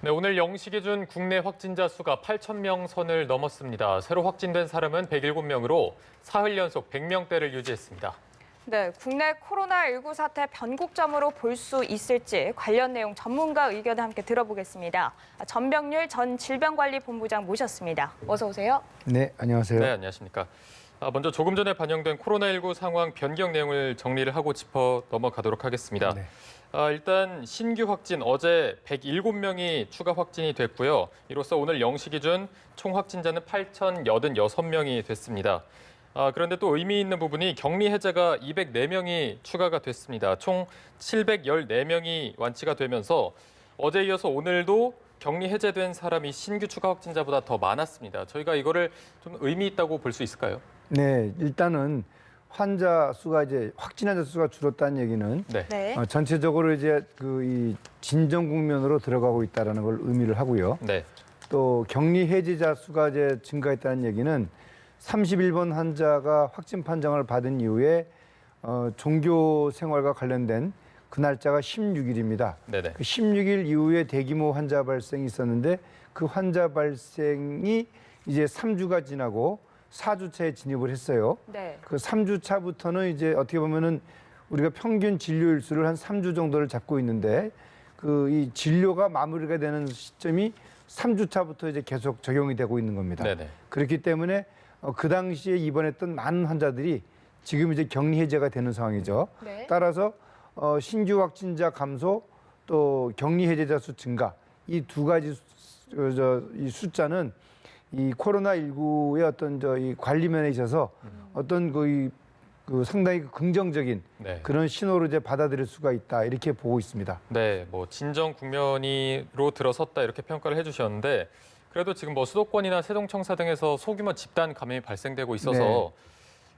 네, 오늘 0시 기준 국내 확진자 수가 8,000명 선을 넘었습니다. 새로 확진된 사람은 107명으로 사흘 연속 100명대를 유지했습니다. 네, 국내 코로나19 사태 변곡점으로 볼 수 있을지 관련 내용 전문가 의견을 함께 들어보겠습니다. 전병률 전 질병관리본부장 모셨습니다. 어서 오세요. 네, 안녕하세요. 네, 안녕하십니까. 먼저 조금 전에 반영된 코로나19 상황 변경 내용을 정리를 하고 짚어 넘어가도록 하겠습니다. 네. 일단 신규 확진 어제 107명이 추가 확진이 됐고요. 이로써 오늘 0시 기준 총 확진자는 8,086명이 됐습니다. 그런데 또 의미 있는 부분이 격리 해제가 204명이 추가가 됐습니다. 총 714명이 완치가 되면서 어제 이어서 오늘도 격리 해제된 사람이 신규 추가 확진자보다 더 많았습니다. 저희가 이거를 좀 의미 있다고 볼 수 있을까요? 네, 일단은 환자 수가 이제 확진 환자 수가 줄었다는 얘기는 네. 네. 전체적으로 이제 이 진정 국면으로 들어가고 있다는 걸 의미를 하고요. 네. 또 격리 해제자 수가 이제 증가했다는 얘기는 31번 환자가 확진 판정을 받은 이후에 종교 생활과 관련된 그 날짜가 16일입니다. 네네. 그 16일 이후에 대규모 환자 발생이 있었는데 그 환자 발생이 이제 3주가 지나고 4주차에 진입을 했어요. 네. 그 3주차부터는 이제 어떻게 보면은 우리가 평균 진료 일수를 한 3주 정도를 잡고 있는데 그 이 진료가 마무리가 되는 시점이 3주차부터 이제 계속 적용이 되고 있는 겁니다. 네네. 그렇기 때문에 그 당시에 입원했던 많은 환자들이 지금 이제 격리 해제가 되는 상황이죠. 네. 따라서 신규 확진자 감소 또 격리 해제자 수 증가 이 두 가지 이 숫자는 이 코로나19의 어떤 이 관리면에 있어서 어떤 상당히 긍정적인 네. 그런 신호로 이제 받아들일 수가 있다 이렇게 보고 있습니다. 네, 뭐 진정 국면으로 들어섰다 이렇게 평가를 해주셨는데 그래도 지금 뭐 수도권이나 세종청사 등에서 소규모 집단 감염이 발생되고 있어서 네.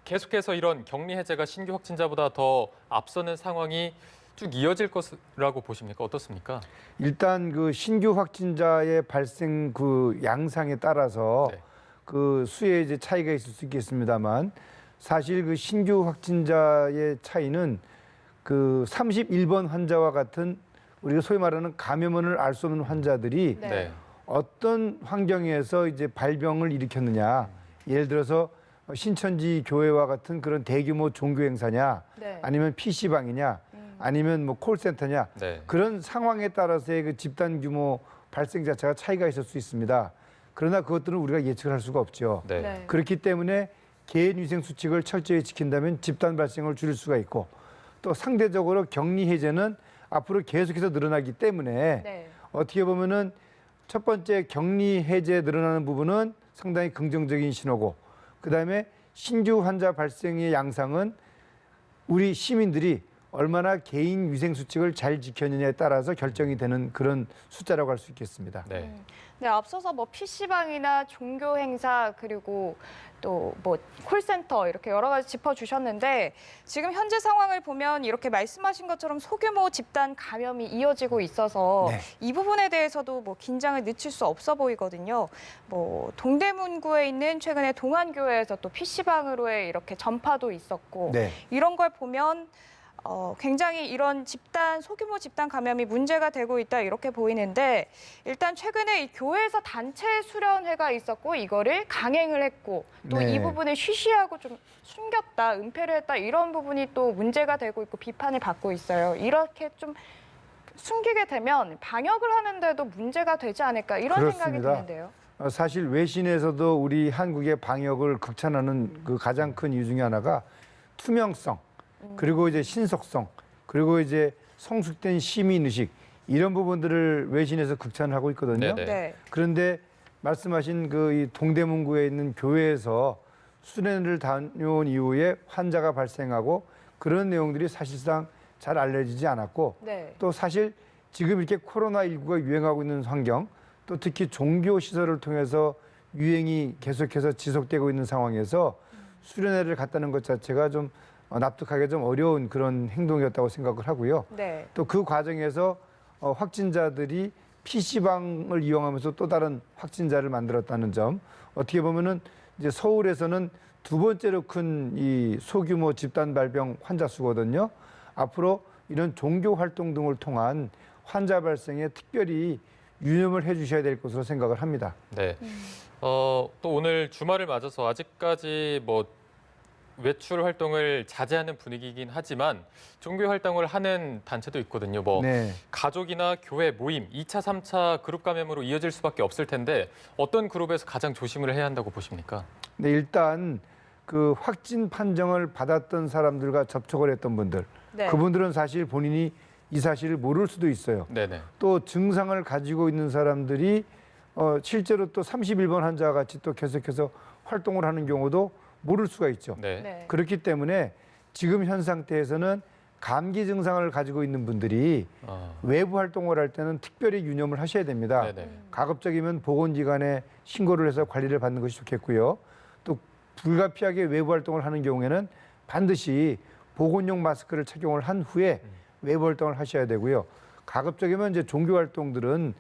계속해서 이런 격리 해제가 신규 확진자보다 더 앞서는 상황이 쭉 이어질 것이라고 보십니까? 어떻습니까? 일단 그 신규 확진자의 발생 그 양상에 따라서 네. 그 수에 이제 차이가 있을 수 있겠습니다만 사실 그 신규 확진자의 차이는 그 31번 환자와 같은 우리가 소위 말하는 감염원을 알 수 없는 환자들이 네. 네. 어떤 환경에서 이제 발병을 일으켰느냐. 예를 들어서 신천지 교회와 같은 그런 대규모 종교 행사냐, 네. 아니면 PC방이냐, 아니면 뭐 콜센터냐. 네. 그런 상황에 따라서의 그 집단 규모 발생 자체가 차이가 있을 수 있습니다. 그러나 그것들은 우리가 예측을 할 수가 없죠. 네. 네. 그렇기 때문에 개인 위생 수칙을 철저히 지킨다면 집단 발생을 줄일 수가 있고 또 상대적으로 격리 해제는 앞으로 계속해서 늘어나기 때문에 네. 어떻게 보면은 첫 번째 격리 해제 늘어나는 부분은 상당히 긍정적인 신호고 그다음에 신규 환자 발생의 양상은 우리 시민들이 얼마나 개인 위생 수칙을 잘 지켰느냐에 따라서 결정이 되는 그런 숫자라고 할 수 있겠습니다. 네. 네, 앞서서 뭐 PC방이나 종교 행사 그리고 또 뭐 콜센터 이렇게 여러 가지 짚어주셨는데 지금 현재 상황을 보면 이렇게 말씀하신 것처럼 소규모 집단 감염이 이어지고 있어서 네. 이 부분에 대해서도 뭐 긴장을 늦출 수 없어 보이거든요. 뭐 동대문구에 있는 최근에 동안교회에서 또 PC방으로의 이렇게 전파도 있었고 네. 이런 걸 보면 굉장히 이런 소규모 집단 감염이 문제가 되고 있다 이렇게 보이는데 일단 최근에 이 교회에서 단체 수련회가 있었고 이거를 강행을 했고 또 이 네. 부분을 쉬쉬하고 좀 숨겼다, 은폐를 했다 이런 부분이 또 문제가 되고 있고 비판을 받고 있어요. 이렇게 좀 숨기게 되면 방역을 하는데도 문제가 되지 않을까 이런 생각이 그렇습니다. 드는데요. 사실 외신에서도 우리 한국의 방역을 극찬하는 그 가장 큰 이유 중에 하나가 투명성, 그리고 이제 신속성, 그리고 이제 성숙된 시민의식 이런 부분들을 외신에서 극찬을 하고 있거든요. 네네. 네. 그런데 말씀하신 그 이 동대문구에 있는 교회에서 수련회를 다녀온 이후에 환자가 발생하고 그런 내용들이 사실상 잘 알려지지 않았고 네. 또 사실 지금 이렇게 코로나19가 유행하고 있는 환경 또 특히 종교 시설을 통해서 유행이 계속해서 지속되고 있는 상황에서 수련회를 갔다는 것 자체가 좀 납득하기 좀 어려운 그런 행동이었다고 생각을 하고요. 네. 또 그 과정에서 확진자들이 PC방을 이용하면서 또 다른 확진자를 만들었다는 점 어떻게 보면은 이제 서울에서는 두 번째로 큰 이 소규모 집단 발병 환자 수거든요. 앞으로 이런 종교 활동 등을 통한 환자 발생에 특별히 유념을 해주셔야 될 것으로 생각을 합니다. 네. 또 오늘 주말을 맞아서 아직까지 뭐 외출 활동을 자제하는 분위기이긴 하지만 종교 활동을 하는 단체도 있거든요. 뭐 네. 가족이나 교회 모임, 2차, 3차 그룹 감염으로 이어질 수밖에 없을 텐데 어떤 그룹에서 가장 조심을 해야 한다고 보십니까? 네, 일단 그 확진 판정을 받았던 사람들과 접촉을 했던 분들, 네. 그분들은 사실 본인이 이 사실을 모를 수도 있어요. 네네. 또 증상을 가지고 있는 사람들이 실제로 또 31번 환자와 같이 또 계속해서 활동을 하는 경우도 모를 수가 있죠. 네. 네. 그렇기 때문에 지금 현 상태에서는 감기 증상을 가지고 있는 분들이 외부 활동을 할 때는 특별히 유념을 하셔야 됩니다. 네네. 가급적이면 보건기관에 신고를 해서 관리를 받는 것이 좋겠고요. 또 불가피하게 외부 활동을 하는 경우에는 반드시 보건용 마스크를 착용을 한 후에 외부 활동을 하셔야 되고요. 가급적이면 이제 종교 활동들은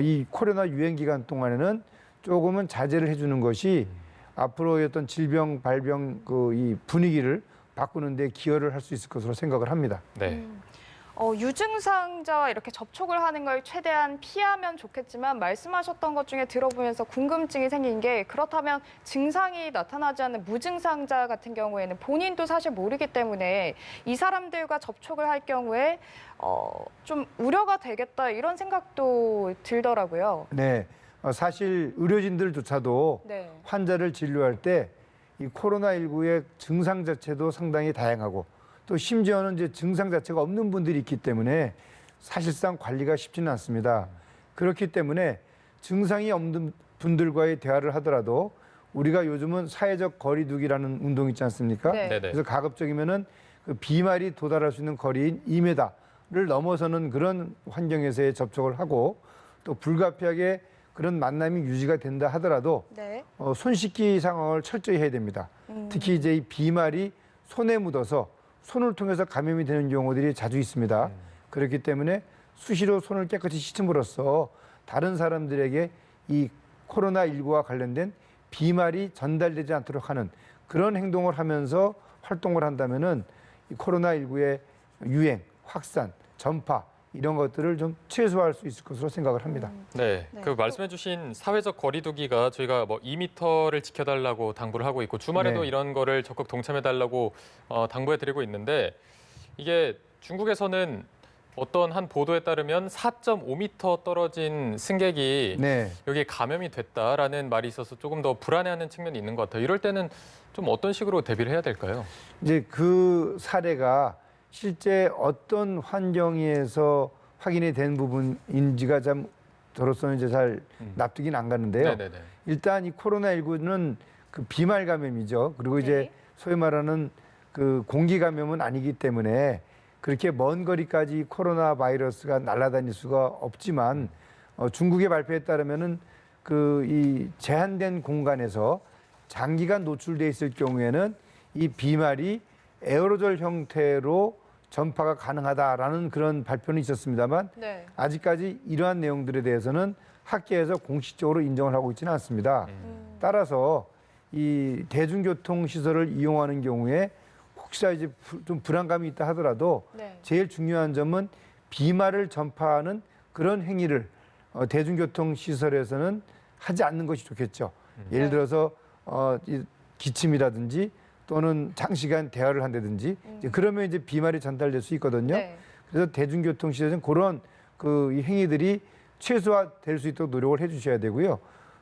이 코로나 유행 기간 동안에는 조금은 자제를 해주는 것이 앞으로의 어떤 질병 발병 이 분위기를 바꾸는 데 기여를 할 수 있을 것으로 생각을 합니다. 네. 유증상자와 이렇게 접촉을 하는 걸 최대한 피하면 좋겠지만 말씀하셨던 것 중에 들어보면서 궁금증이 생긴 게 그렇다면 증상이 나타나지 않는 무증상자 같은 경우에는 본인도 사실 모르기 때문에 이 사람들과 접촉을 할 경우에 좀 우려가 되겠다 이런 생각도 들더라고요. 네, 사실 의료진들조차도 네. 환자를 진료할 때 이 코로나19의 증상 자체도 상당히 다양하고 또 심지어는 이제 증상 자체가 없는 분들이 있기 때문에 사실상 관리가 쉽지는 않습니다. 그렇기 때문에 증상이 없는 분들과의 대화를 하더라도 우리가 요즘은 사회적 거리두기라는 운동 있지 않습니까? 네. 네네. 그래서 가급적이면은 그 비말이 도달할 수 있는 거리인 2m를 넘어서는 그런 환경에서의 접촉을 하고 또 불가피하게 그런 만남이 유지가 된다 하더라도 네. 손 씻기 상황을 철저히 해야 됩니다. 특히 이제 이 비말이 손에 묻어서 손을 통해서 감염이 되는 경우들이 자주 있습니다. 그렇기 때문에 수시로 손을 깨끗이 씻음으로써 다른 사람들에게 이 코로나19와 관련된 비말이 전달되지 않도록 하는 그런 행동을 하면서 활동을 한다면은 이 코로나19의 유행, 확산, 전파 이런 것들을 좀 최소화할 수 있을 것으로 생각을 합니다. 네. 네. 그 말씀해주신 사회적 거리두기가 저희가 뭐 2m를 지켜달라고 당부를 하고 있고 주말에도 네. 이런 거를 적극 동참해달라고 당부해드리고 있는데 이게 중국에서는 어떤 한 보도에 따르면 4.5m 떨어진 승객이 네. 여기에 감염이 됐다라는 말이 있어서 조금 더 불안해하는 측면이 있는 것 같아요. 이럴 때는 좀 어떤 식으로 대비를 해야 될까요? 이제 그 사례가 실제 어떤 환경에서 확인이 된 부분인지가 참 저로서는 이제 잘 납득이 안 가는데요. 네네네. 일단 이 코로나19는 그 비말 감염이죠. 그리고 이제 네. 소위 말하는 그 공기 감염은 아니기 때문에 그렇게 먼 거리까지 코로나 바이러스가 날아다닐 수가 없지만 중국의 발표에 따르면은 그 이 제한된 공간에서 장기간 노출돼 있을 경우에는 이 비말이 에어로졸 형태로 전파가 가능하다라는 그런 발표는 있었습니다만 네. 아직까지 이러한 내용들에 대해서는 학계에서 공식적으로 인정을 하고 있지는 않습니다. 따라서 이 대중교통 시설을 이용하는 경우에 혹시나 이제 좀 불안감이 있다 하더라도 네. 제일 중요한 점은 비말을 전파하는 그런 행위를 대중교통 시설에서는 하지 않는 것이 좋겠죠. 예를 들어서 이 기침이라든지 또는 장시간 대화를 한다든지 이제 그러면 이제 비말이 전달될 수 있거든요. 네. 그래서 대중교통 시설에서는 그런 이 행위들이 최소화될 수 있도록 노력을 해주셔야 되고요.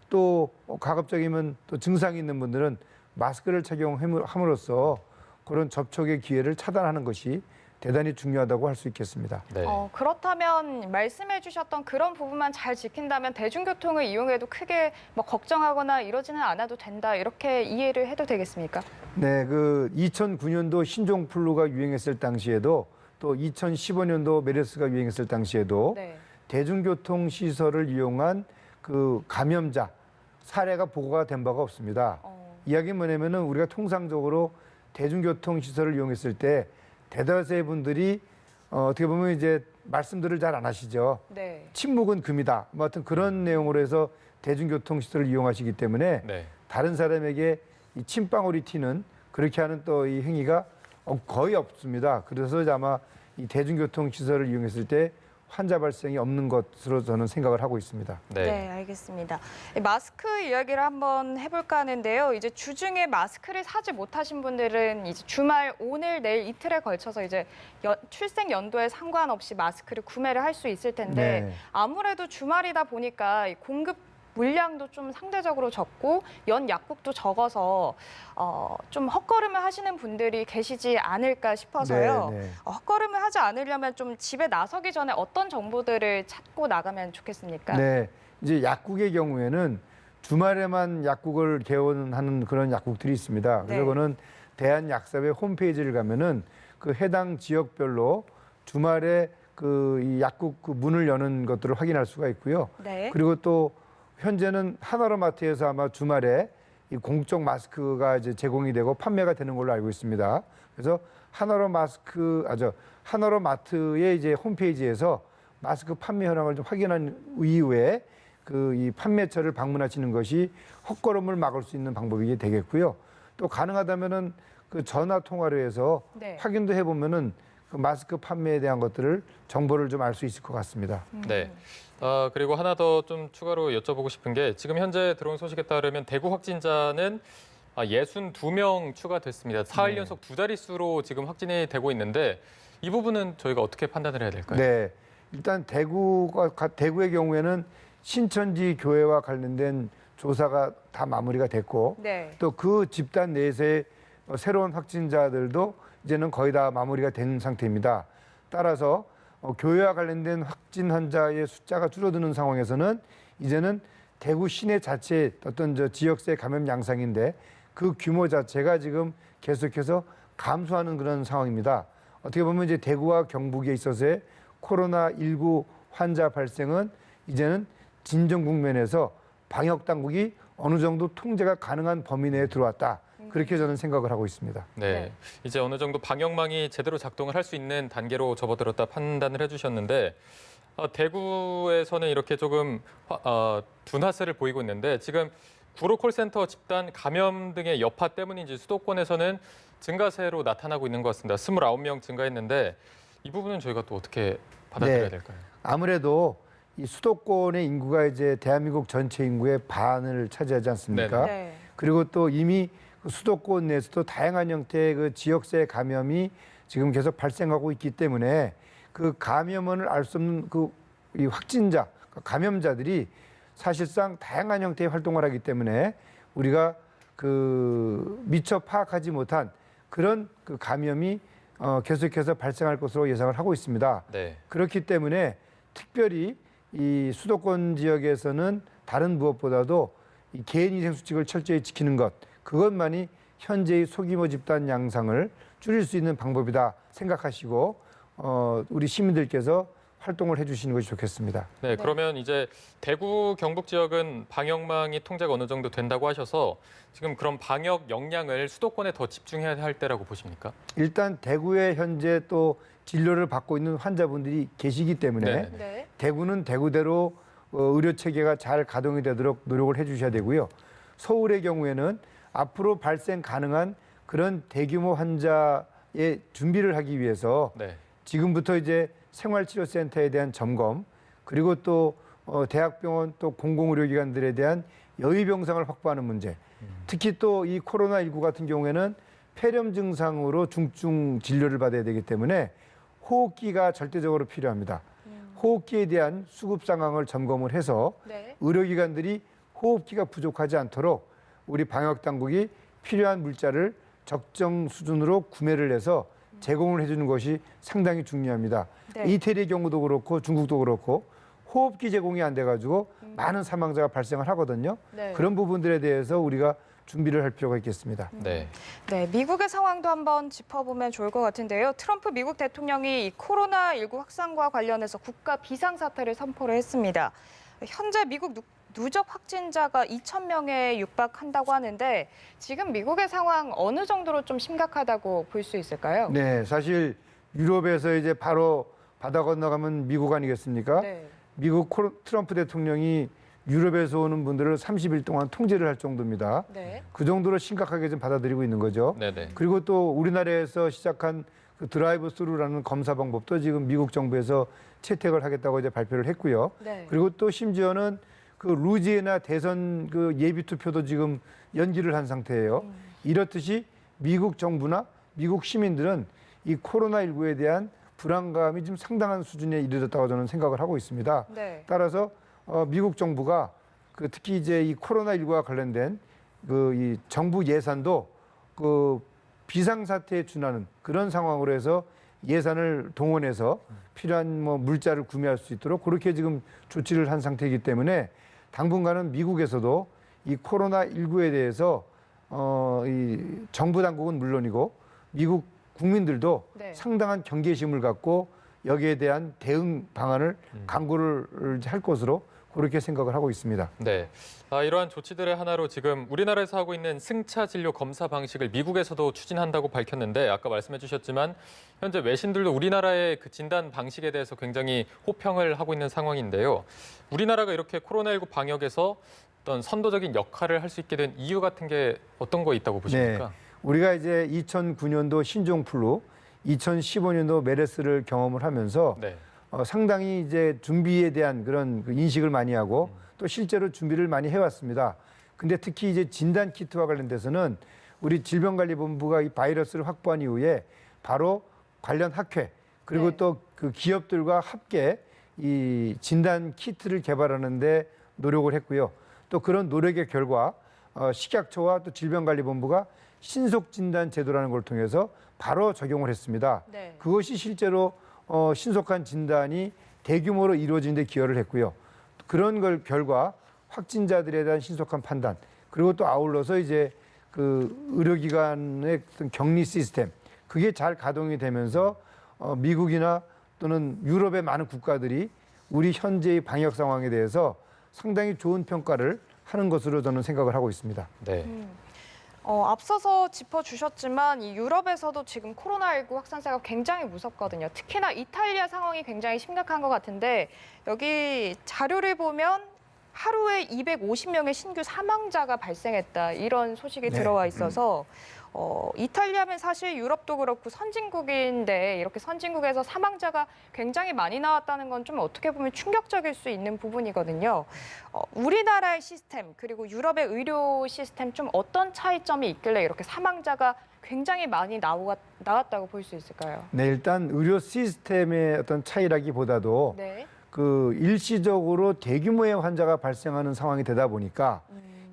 또 가급적이면 또 증상이 있는 분들은 마스크를 착용함으로써 그런 접촉의 기회를 차단하는 것이 대단히 중요하다고 할 수 있겠습니다. 네. 그렇다면 말씀해 주셨던 그런 부분만 잘 지킨다면 대중교통을 이용해도 크게 뭐 걱정하거나 이러지는 않아도 된다 이렇게 이해를 해도 되겠습니까? 네, 그 2009년도 신종플루가 유행했을 당시에도 또 2015년도 메르스가 유행했을 당시에도 네. 대중교통 시설을 이용한 그 감염자 사례가 보고가 된 바가 없습니다. 이야기는 뭐냐면은 우리가 통상적으로 대중교통 시설을 이용했을 때 대다수의 분들이 어떻게 보면 이제 말씀들을 잘 안 하시죠. 네. 침묵은 금이다. 뭐 하여튼 그런 내용으로 해서 대중교통 시설을 이용하시기 때문에 네. 다른 사람에게 이 침방울이 튀는 그렇게 하는 또 이 행위가 거의 없습니다. 그래서 아마 이 대중교통 시설을 이용했을 때 환자 발생이 없는 것으로 저는 생각을 하고 있습니다. 네, 알겠습니다. 마스크 이야기를 한번 해볼까 하는데요. 이제 주중에 마스크를 사지 못하신 분들은 이제 주말 오늘 내일 이틀에 걸쳐서 이제 출생 연도에 상관없이 마스크를 구매를 할 수 있을 텐데 네. 아무래도 주말이다 보니까 이 공급 물량도 좀 상대적으로 적고 연 약국도 적어서 좀 헛걸음을 하시는 분들이 계시지 않을까 싶어서요. 네, 네. 헛걸음을 하지 않으려면 좀 집에 나서기 전에 어떤 정보들을 찾고 나가면 좋겠습니까? 네, 이제 약국의 경우에는 주말에만 약국을 개원하는 그런 약국들이 있습니다. 그래서 네. 그거는 대한약사회 홈페이지를 가면은 그 해당 지역별로 주말에 그 이 약국 그 문을 여는 것들을 확인할 수가 있고요. 네. 그리고 또 현재는 하나로마트에서 아마 주말에 이 공적 마스크가 이제 제공이 되고 판매가 되는 걸로 알고 있습니다. 그래서 하나로마트의 이제 홈페이지에서 마스크 판매 현황을 좀 확인한 이후에 그 이 판매처를 방문하시는 것이 헛걸음을 막을 수 있는 방법이 되겠고요. 또 가능하다면은 그 전화 통화로 해서 네. 확인도 해보면은 그 마스크 판매에 대한 것들을 정보를 좀 알 수 있을 것 같습니다. 네. 그리고 하나 더 좀 추가로 여쭤보고 싶은 게 지금 현재 들어온 소식에 따르면 대구 확진자는 62명 추가됐습니다. 사흘 네. 연속 두 자릿수로 지금 확진이 되고 있는데 이 부분은 저희가 어떻게 판단을 해야 될까요? 네. 일단 대구의 경우에는 신천지 교회와 관련된 조사가 다 마무리가 됐고 네. 또 그 집단 내에서의 새로운 확진자들도 이제는 거의 다 마무리가 된 상태입니다. 따라서 교회와 관련된 확진 환자의 숫자가 줄어드는 상황에서는 이제는 대구 시내 자체의 어떤 지역세 감염 양상인데 그 규모 자체가 지금 계속해서 감소하는 그런 상황입니다. 어떻게 보면 이제 대구와 경북에 있어서의 코로나19 환자 발생은 이제는 진정 국면에서 방역 당국이 어느 정도 통제가 가능한 범위 내에 들어왔다. 그렇게 저는 생각을 하고 있습니다. 네. 네. 이제 어느 정도 방역망이 제대로 작동을 할 수 있는 단계로 접어들었다 판단을 해주셨는데 대구에서는 이렇게 조금 둔화세를 보이고 있는데 지금 구로 콜센터 집단 감염 등의 여파 때문인지 수도권에서는 증가세로 나타나고 있는 것 같습니다. 29명 증가했는데 이 부분은 저희가 또 어떻게 받아들여야 네. 될까요? 아무래도 이 수도권의 인구가 이제 대한민국 전체 인구의 반을 차지하지 않습니까? 네. 그리고 또 이미 그 수도권 내에서도 다양한 형태의 그 지역세 감염이 지금 계속 발생하고 있기 때문에 그 감염원을 알 수 없는 그 이 확진자, 감염자들이 사실상 다양한 형태의 활동을 하기 때문에 우리가 그 미처 파악하지 못한 그런 그 감염이 계속해서 발생할 것으로 예상을 하고 있습니다. 네. 그렇기 때문에 특별히 이 수도권 지역에서는 다른 무엇보다도 이 개인위생 수칙을 철저히 지키는 것, 그것만이 현재의 소규모 집단 양상을 줄일 수 있는 방법이다 생각하시고 우리 시민들께서 활동을 해주시는 것이 좋겠습니다. 네, 그러면 이제 대구 경북 지역은 방역망이 통제가 어느 정도 된다고 하셔서 지금 그런 방역 역량을 수도권에 더 집중해야 할 때라고 보십니까? 일단 대구에 현재 또 진료를 받고 있는 환자분들이 계시기 때문에 네. 네. 대구는 대구대로 의료 체계가 잘 가동이 되도록 노력을 해주셔야 되고요. 서울의 경우에는 앞으로 발생 가능한 그런 대규모 환자의 준비를 하기 위해서 네. 지금부터 이제 생활치료센터에 대한 점검, 그리고 또 대학병원 또 공공의료기관들에 대한 여의병상을 확보하는 문제, 특히 또 이 코로나19 같은 경우에는 폐렴 증상으로 중증 진료를 받아야 되기 때문에 호흡기가 절대적으로 필요합니다. 호흡기에 대한 수급 상황을 점검을 해서 네. 의료기관들이 호흡기가 부족하지 않도록 우리 방역당국이 필요한 물자를 적정 수준으로 구매를 해서 제공을 해주는 것이 상당히 중요합니다. 네. 이태리의 경우도 그렇고 중국도 그렇고 호흡기 제공이 안 돼가지고 많은 사망자가 발생을 하거든요. 네. 그런 부분들에 대해서 우리가 준비를 할 필요가 있겠습니다. 네. 네, 미국의 상황도 한번 짚어보면 좋을 것 같은데요. 트럼프 미국 대통령이 이 코로나19 확산과 관련해서 국가 비상사태를 선포를 했습니다. 현재 미국 누적 확진자가 2,000명에 육박한다고 하는데 지금 미국의 상황 어느 정도로 좀 심각하다고 볼 수 있을까요? 네, 사실 유럽에서 이제 바로 바다 건너가면 미국 아니겠습니까? 네. 미국 트럼프 대통령이 유럽에서 오는 분들을 30일 동안 통제를 할 정도입니다. 네. 그 정도로 심각하게 좀 받아들이고 있는 거죠. 네네. 그리고 또 우리나라에서 시작한 그 드라이브 스루라는 검사 방법도 지금 미국 정부에서 채택을 하겠다고 이제 발표를 했고요. 네. 그리고 또 심지어는 그 루지애나 대선 그 예비 투표도 지금 연기를 한 상태예요. 이렇듯이 미국 정부나 미국 시민들은 이 코로나19에 대한 불안감이 좀 상당한 수준에 이르렀다고 저는 생각을 하고 있습니다. 네. 따라서 미국 정부가 그 특히 이제 이 코로나19와 관련된 그 이 정부 예산도 그 비상사태에 준하는 그런 상황으로 해서 예산을 동원해서 필요한 뭐 물자를 구매할 수 있도록 그렇게 지금 조치를 한 상태이기 때문에 당분간은 미국에서도 이 코로나19에 대해서 이 정부 당국은 물론이고 미국 국민들도 네. 상당한 경계심을 갖고 여기에 대한 대응 방안을 강구를 할 것으로 그렇게 생각을 하고 있습니다. 네. 이러한 조치들의 하나로 지금 우리나라에서 하고 있는 승차 진료 검사 방식을 미국에서도 추진한다고 밝혔는데 아까 말씀해 주셨지만 현재 외신들도 우리나라의 그 진단 방식에 대해서 굉장히 호평을 하고 있는 상황인데요. 우리나라가 이렇게 코로나19 방역에서 어떤 선도적인 역할을 할 수 있게 된 이유 같은 게 어떤 거 있다고 보십니까? 네. 우리가 이제 2009년도 신종플루, 2015년도 메르스를 경험을 하면서 네. 상당히 이제 준비에 대한 그런 그 인식을 많이 하고 또 실제로 준비를 많이 해왔습니다. 근데 특히 이제 진단 키트와 관련돼서는 우리 질병관리본부가 이 바이러스를 확보한 이후에 바로 관련 학회 그리고 네. 또 그 기업들과 함께 이 진단 키트를 개발하는데 노력을 했고요. 또 그런 노력의 결과 식약처와 또 질병관리본부가 신속 진단 제도라는 걸 통해서 바로 적용을 했습니다. 네. 그것이 실제로 신속한 진단이 대규모로 이루어지는 데 기여를 했고요. 그런 걸 결과 확진자들에 대한 신속한 판단 그리고 또 아울러서 이제 그 의료기관의 어떤 격리 시스템 그게 잘 가동이 되면서 미국이나 또는 유럽의 많은 국가들이 우리 현재의 방역 상황에 대해서 상당히 좋은 평가를 하는 것으로 저는 생각을 하고 있습니다. 네. 앞서서 짚어주셨지만 이 유럽에서도 지금 코로나19 확산세가 굉장히 무섭거든요. 특히나 이탈리아 상황이 굉장히 심각한 것 같은데 여기 자료를 보면 하루에 250명의 신규 사망자가 발생했다 이런 소식이 네. 들어와 있어서 이탈리아면 사실 유럽도 그렇고 선진국인데 이렇게 선진국에서 사망자가 굉장히 많이 나왔다는 건 좀 어떻게 보면 충격적일 수 있는 부분이거든요. 우리나라의 시스템 그리고 유럽의 의료 시스템 좀 어떤 차이점이 있길래 이렇게 사망자가 굉장히 많이 나왔다고 볼 수 있을까요? 네, 일단 의료 시스템의 어떤 차이라기보다도 네. 그 일시적으로 대규모의 환자가 발생하는 상황이 되다 보니까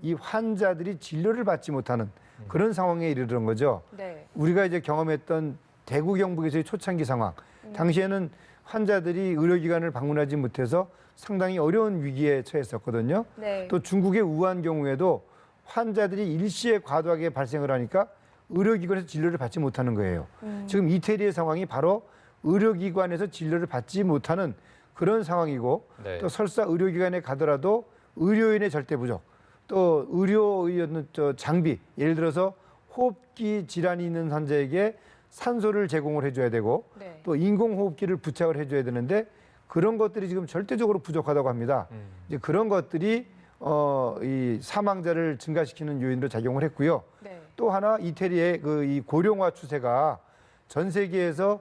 이 환자들이 진료를 받지 못하는 그런 상황에 이르는 거죠. 네. 우리가 이제 경험했던 대구 경북에서의 초창기 상황, 당시에는 환자들이 의료기관을 방문하지 못해서 상당히 어려운 위기에 처했었거든요. 네. 또 중국의 우한 경우에도 환자들이 일시에 과도하게 발생을 하니까 의료기관에서 진료를 받지 못하는 거예요. 지금 이태리의 상황이 바로 의료기관에서 진료를 받지 못하는 그런 상황이고 네. 또 설사 의료기관에 가더라도 의료인의 절대 부족, 또 의료의 장비, 예를 들어서 호흡기 질환이 있는 환자에게 산소를 제공을 해줘야 되고 네. 또 인공호흡기를 부착을 해줘야 되는데 그런 것들이 지금 절대적으로 부족하다고 합니다. 이제 그런 것들이 이 사망자를 증가시키는 요인으로 작용을 했고요. 네. 또 하나 이태리의 그 이 고령화 추세가 전 세계에서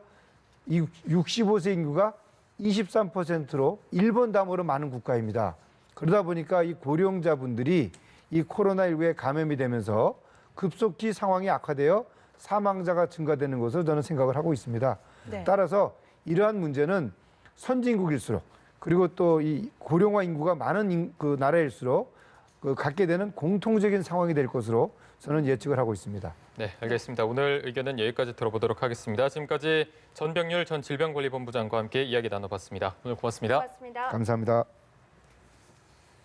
65세 인구가 23%로 일본 다음으로 많은 국가입니다. 그러다 보니까 이 고령자분들이 이 코로나19에 감염이 되면서 급속히 상황이 악화되어 사망자가 증가되는 것으로 저는 생각을 하고 있습니다. 네. 따라서 이러한 문제는 선진국일수록 그리고 또 이 고령화 인구가 많은 그 나라일수록 그 갖게 되는 공통적인 상황이 될 것으로 저는 예측을 하고 있습니다. 네, 알겠습니다. 오늘 의견은 여기까지 들어보도록 하겠습니다. 지금까지 전병률 전 질병관리본부장과 함께 이야기 나눠봤습니다. 오늘 고맙습니다. 고맙습니다. 감사합니다.